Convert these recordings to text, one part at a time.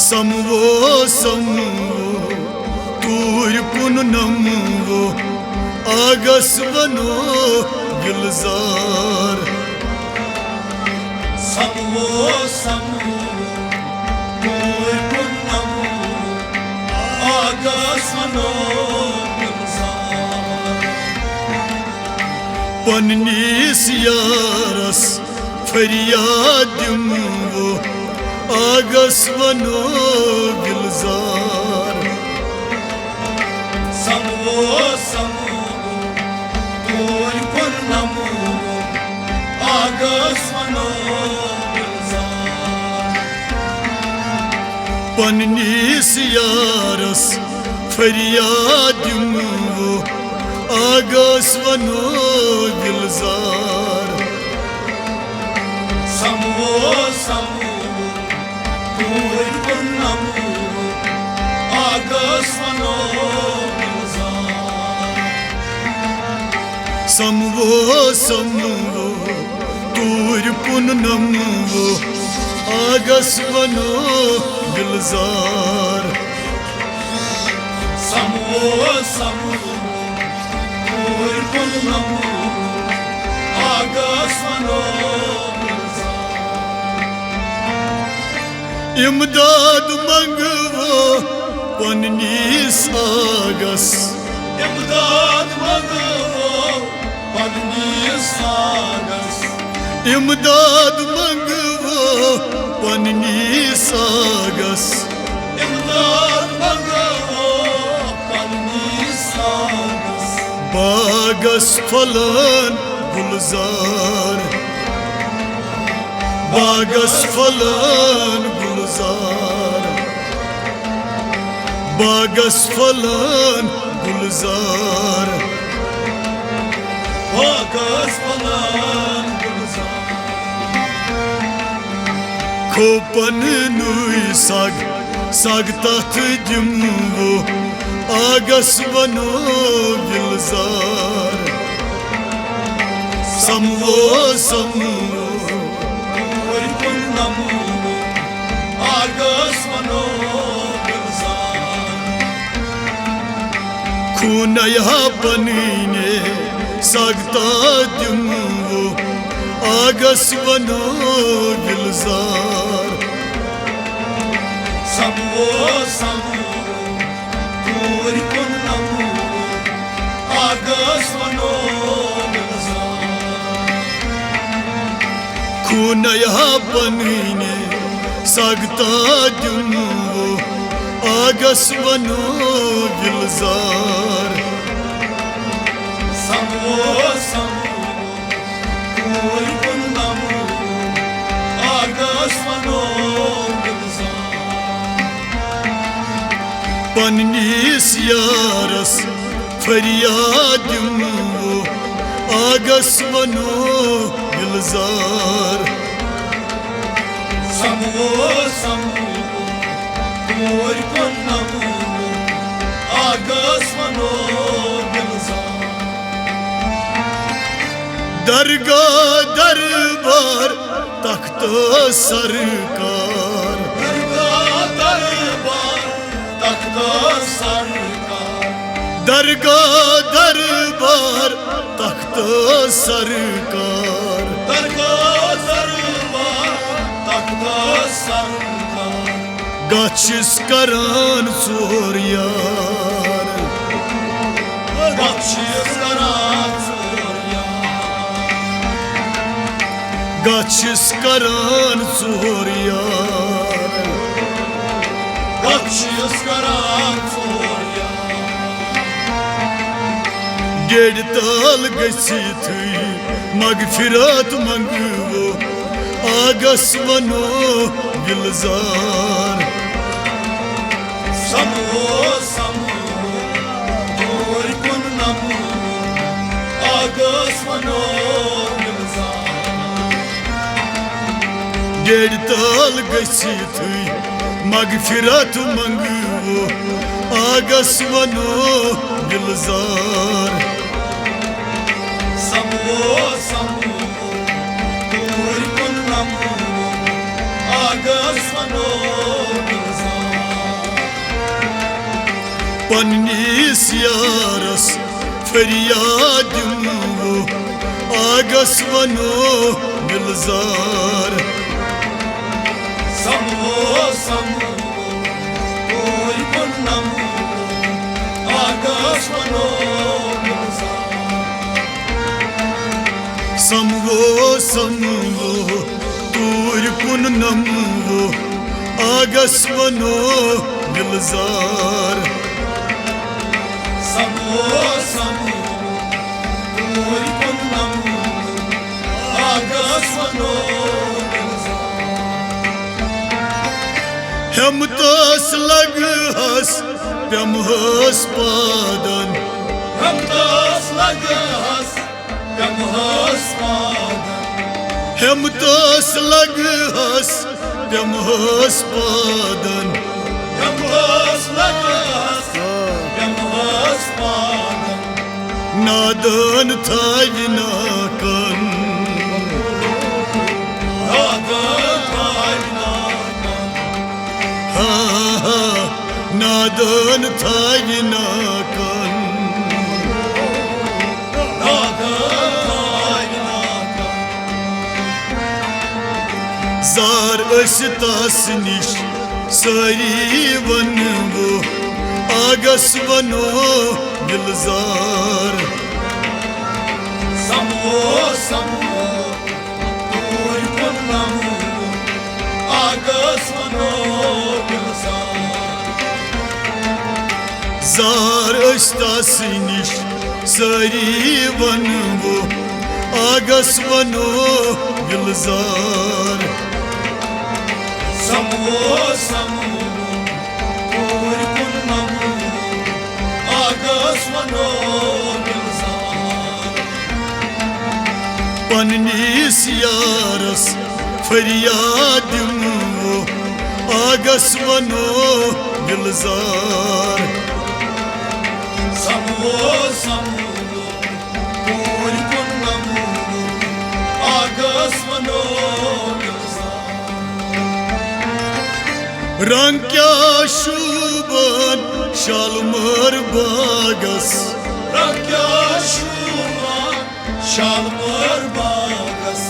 समवो समवो तूर कुन नमवो आगस बनो गुलजार समवो समवो तूर कुन नमवो आगस बनो गुलजार पन्नीस यारस फरियाद दिमवो आगस बनो गुलजार समवो समवो तूर कुन नमवो आगस बनो गुलजार पन्नीस यारस फरियाद दिमवो आगस बनो गुलजार समवो समवो तूर कुन नमवो आगस बनो गुलजार समवो समवो तूर कुन नमवो आगस बनो गुलजार समवो समवो तूर कुन नमवो आगस बनो इमदाद मंगवो पन्नीस आगस इमदाद मंगवो पन्नीस आगस इमदाद मंगवो पन्नीस आगस इमदाद मंगवो पन्नीस आगस बागस फलन गुलजार बागस फलन गुलजार बागस फलन गुलजार आगस फलन गुलजार खोपन नुई साग साग तथ दिमवो आगस बनो गुलजार समवो समवो तूर कुन नमवो आगस बनो गुलजार खूनया बनीने सागता दिमवो आगस बनो गुलजार समवो समवो तूर कुन नमवो आगस बनो गुलजार खूनया बनीने सागता दिमवो आगस बनो गुलजार समवो समवो तूर कुन नमवो आगस बनो गुलजार पन्नीस यारस फरियाद दिमवो आगस बनो गुलजार समवो समवो तूर कुन नमवो आगस बनो गुलजार दरगाह दरबार तख्त सरकार दरगाह दरबार तख्त सरकार दरगाह दरबार तख्त सरकार दरगाह दरबार तख्त सरकार गच्छिस करान ज़ोर यार गच्छिस करान ज़ोर यार गच्छिस करान ज़ोर यार गच्छिस करान ज़ोर यार गेड़ ताल गसिथुई मगफिरत मंगवो आगस बनो गुलजार समवो समवो तूर कुन नमवो आगस बनो गुलजार गेड़ ताल गसिथुई मगफिरत मंगवो आगस बनो गुलजार समवो समवो तूर कुन नमवो आगस बनो गुलजार पन्नीस यारस फरियाद वो आगस वनो दिलजार Samo samo Oi konnamu Agasvano समवो समवो दूर कुन नमवो आगस वनो दिलजार Samo samo Oi konnamu Agasvano हम तस लग हस प्यम हस पादन Hamdas lagas Gamhas padan हम तस लग हस प्यम हस पादन Gamhas lagas Gamhas padan नादन थाई नाकन नादन थाई नाकन जार अस्तास निश सारी वन वो आगस वनो दिलजार Samo samo Oi konnamu Agasvano जार अस्तास निश सारी वन वो आगस वनो दिलजार Samo samo Oi konnamu Agasvano पन्नीस यारस फरियाद वो आगस वनो दिलजार Samo samo Oi konnamu Agasvano रंग क्या शुभन शालमर बागस Rakya Shuman Shalmar Bagas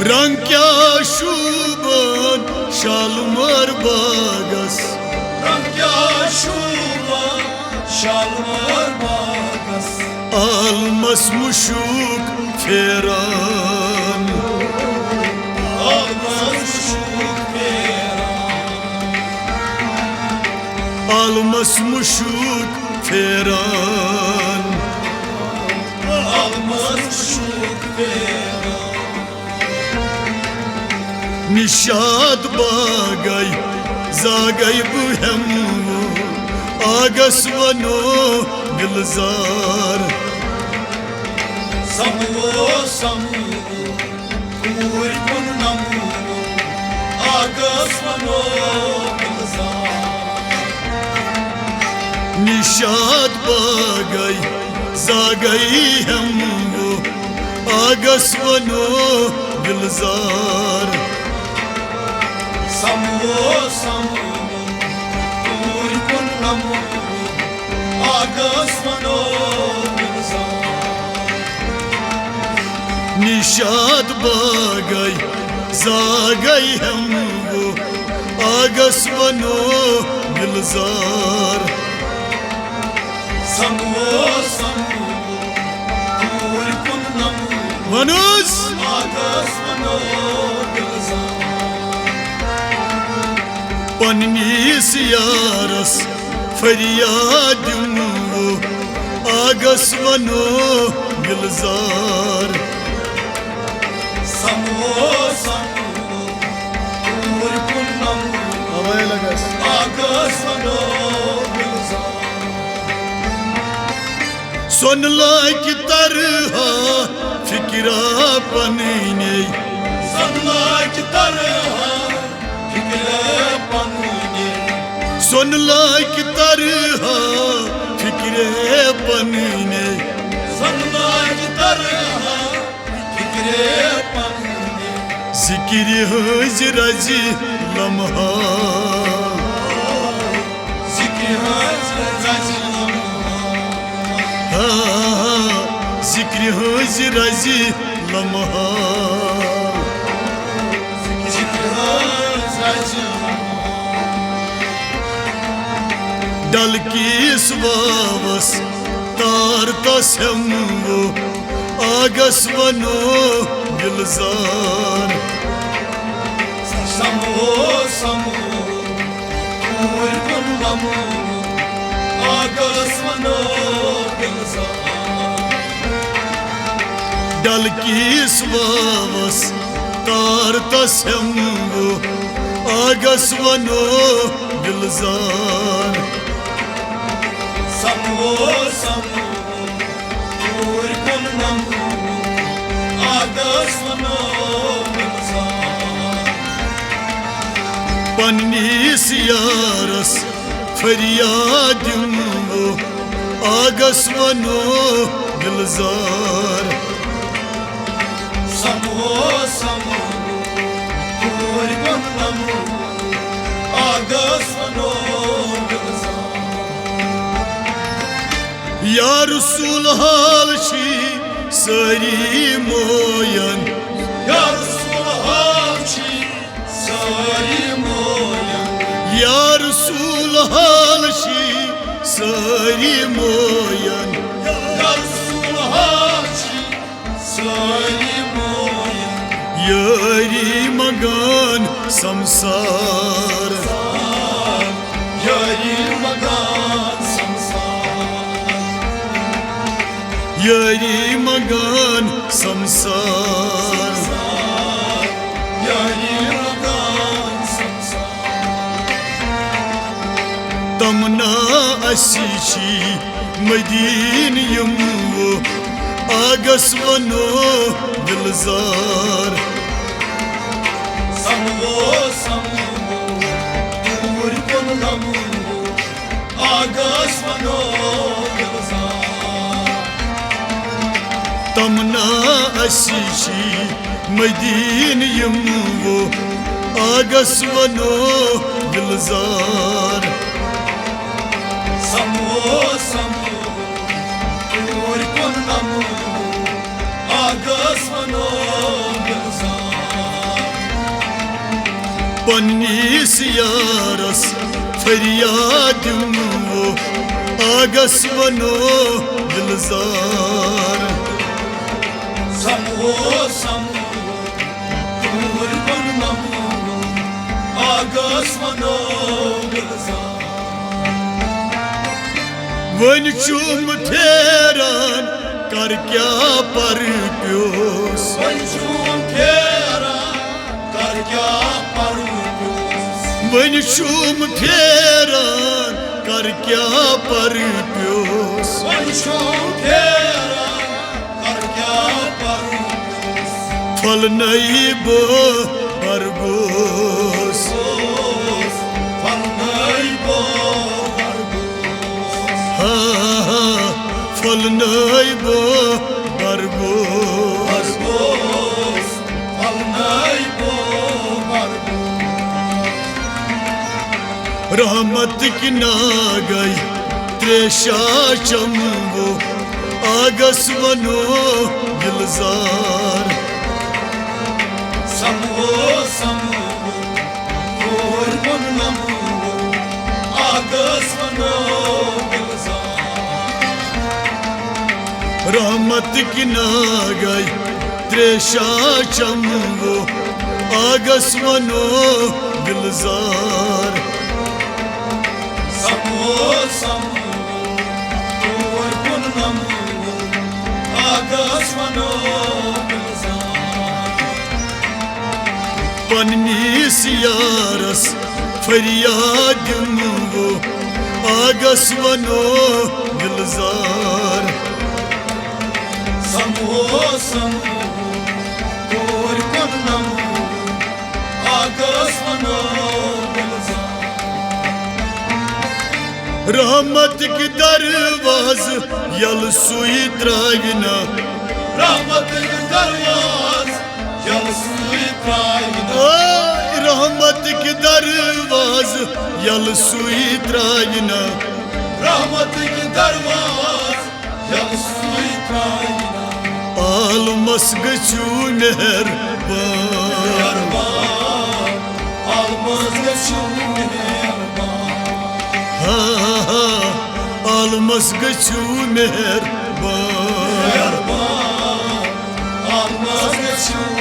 रंग क्या शुभन शालमर बागस Rakya Shuman Shalmar Bagas आलमस मुशुक फेरान Almas Shukera आलमस मुशुक फेरान Almas Shukera निशाद बागई जागई बुहम आगस वनो दिलजार Samo samo Oi konnamu Agasvano Nishad बागई जागई हम वो आगस वनो दिलजार Samo samo Oi konnamu Agasvano Nishad बागई जागई हम वो आगस वनो दिलजार Samo samo Oi konnamu वनुस Agasvano पन्नीस यारस फरियाद वो आगस वनो दिलजार Samo samo Oi konnamu Agasvano सुन लाइक तरहा फिक्रा पनीने Sanlak tarha Fikre panune सुन लाइक तरहा फिक्रे पनीने Sanlak tarha Fikre panune जिक्र हजरजी लम्हा Zikri hazret हज रजी लम्हा डल किस वावस तार तस्म वो आगस वनो गिलजार समो समो कोई कुंडमो आगस वनो गिलजार डल किस वावस तार तस्म वो आगस वनो गिलजार समो समो कोई कुंडमो आगस वनो गिलजार पन्नीस यारस फरियाद वो आगस वनो गिलजार समो समो कोई कुंडमो आगस वनो गिलजार या रसूल हाल शी सारी मोयन या रसूल हालची सारी मोया या रसूल हाल शी सारी मोयन या रसूल हालची सारी मोया यारी मगान संसार यारी मगान संसार यारी मगान संसार यारी मगान संसार तमना अशीशी मदीन यमो आगस वनो दिलजार समो समो दूर कुंडमो आगस वनो गिलजार तमना अशीशी मदीन यमो आगस वनो दिलजार समो समो दूर कुंडमो आगस वनो गिलजार पन्नीस यारस फरियाद वो आगस वनो दिलजार समो समो दूर कुंडमो आगस वनो गिलजार वन चुम फेरान कर क्या पर प्योस वंशुम फेरा कर क्या परुस वन चुम फेरान कर क्या पर प्योस वंशुम फेरा कर क्या परुस फल नहीं बो बरगोस फल नहीं बो बरगोस हाँ फल नहीं बो बरगोस बरगोस फल नहीं बो बरगोस रहमत की ना गई त्रेशा चमो आगस वनो गिलजार समो समो दूर कुंडमो आगस वनो गिलजार रहमत की ना गई त्रेशा चमो आगस वनो गिलजार समो समो दूर कुंडमो आगस वनो गिलजार पन्नीस यारस फरियाद वो आगस वनो गिलजार समो समो दूर कुंडमो आगस वनो गिलजार रहमत की दरवाज यल सुई त्रागना रहमत के दरवाज जल सुई त्रायना रहमत की दरवाज यल सुई त्रागना रहमत के दरवाज जल सुई त्रायना almas gıçu meherban Almaz geçim Ha almas gıçu meherban Almaz geçim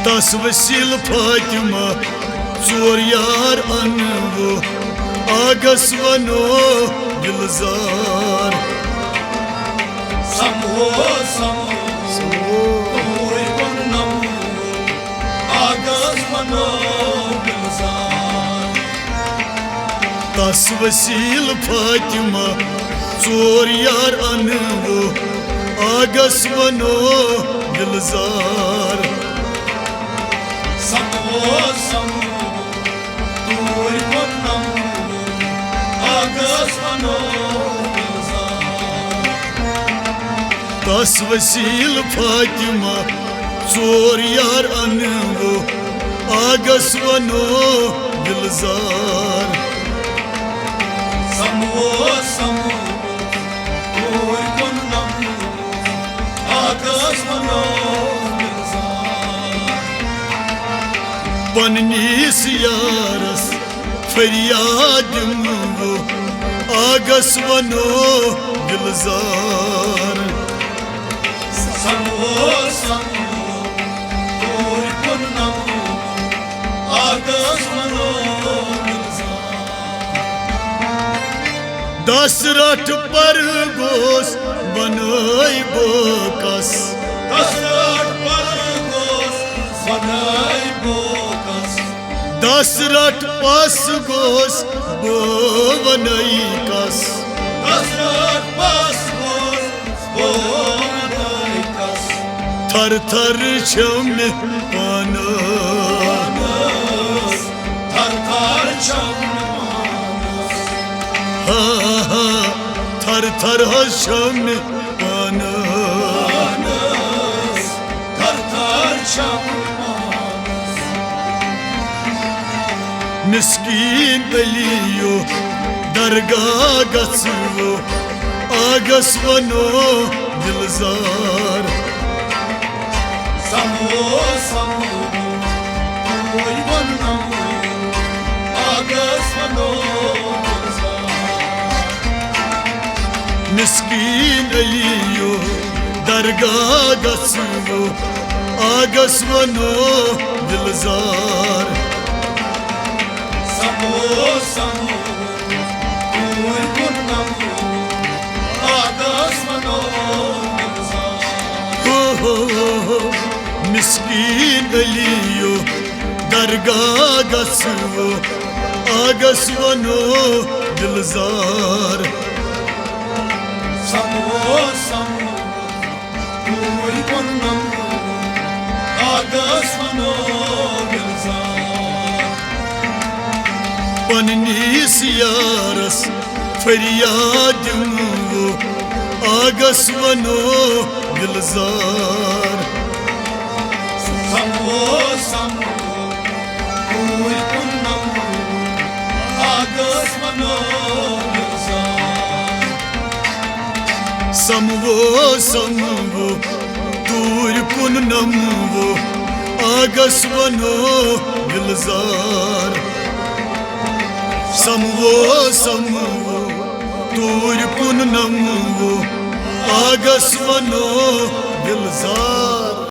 Tas Vasil Fatima Zor yar anvu Agas vano Gülzar Samho Oy konam Agas mano Gülzar Tas Vasil Fatima Zor yar anvu Agas vano Gülzar Samho Oy konam Agas mano Tas Vasil Fatima Zor yar anvu Agas vano Gülzar Samho Oy konam Agas mano Pannis yaras Feryadim vu Agas vano Gülzar Samho Oy konam Agas mano Dasrat pargos Banay bokas Dasrat pargos Banay bokas Dasrat pasgos Banay kas Dasrat pasgos Banay kas Tar tar çamne bana Tartar çamlı Ha ha tar tar haşamne bana Tartar çamlı Miskin Aliyo Dargah gatsvo Agas vano Gülzar Samho Oy konam Agas mano Miskin Aliyo Dargah gatsvo Agas vano Gülzar Samho Oy konam Agas mano Miskin Aliyo Dargah gatsvo Agas vano Gülzar Samho Oy konam Agas mano Pannis yaras Feryadim vu Agas vano Gülzar Samho Oy konam Agas mano Samvo Dur punamvo Agas vano Gülzar Samvo Dur punamvo Agas vano Gülzar